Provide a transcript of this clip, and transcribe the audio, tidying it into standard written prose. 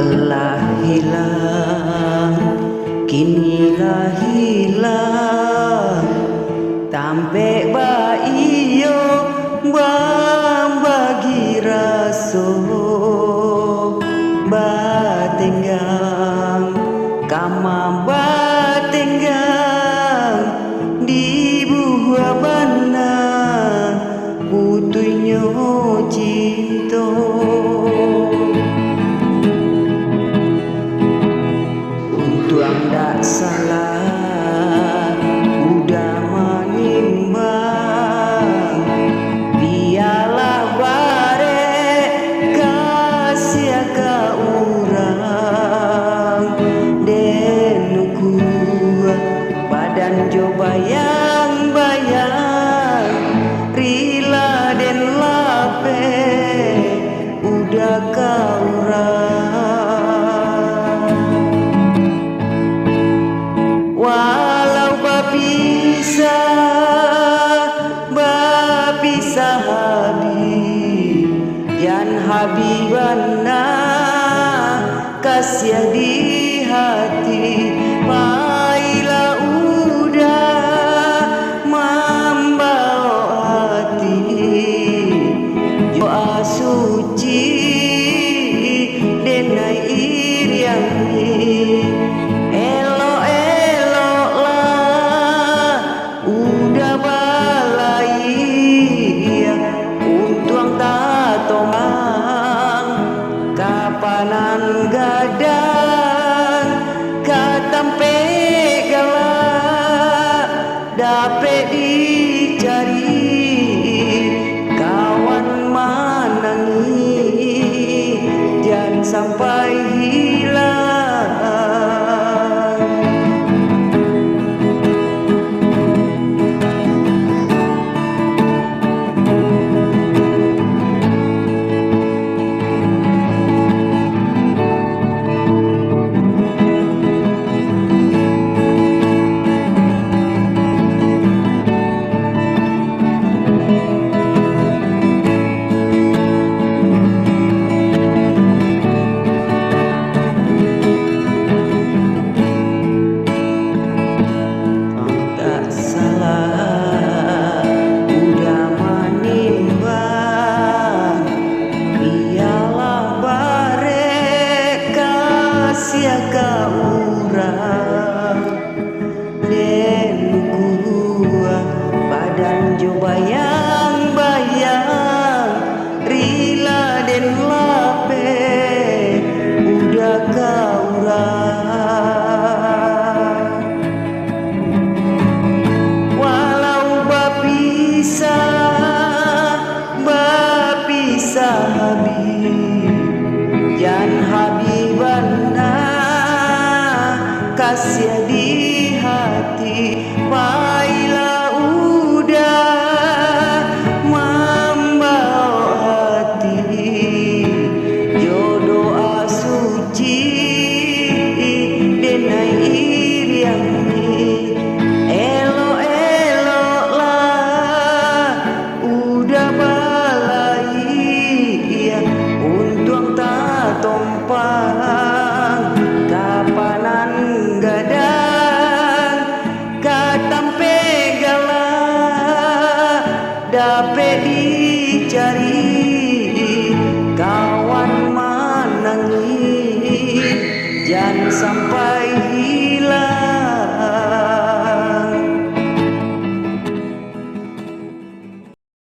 telah hilang, kinilah hilang. Tampe ba iyo bagi raso batenggang kama batenggang di buah bana putuinyo cinto. Untuang dak salah udah menimbang, biarlah bare kasih ke urang den gua badan jo bayang-bayang rila den lape udah kau walau bapisah habib yan habibana kasih di hati pailah udah membawa hati doa suci denai iriangi udah balai untuang tak tomang kapanan gadang katampe galak dapet dicari kawan manangi jangan sampai hilang. Siaga urang den gua badan jo bayang-bayang rila den lape udah kau urang walau bapisah habib yan habibana kasih di hati pailah udah membawa hati jodoh suci denai iriangi elok lah udah balai untuang tak tompang kapanan gadang katampe galak dapet dicari kawan manangi jangan sampai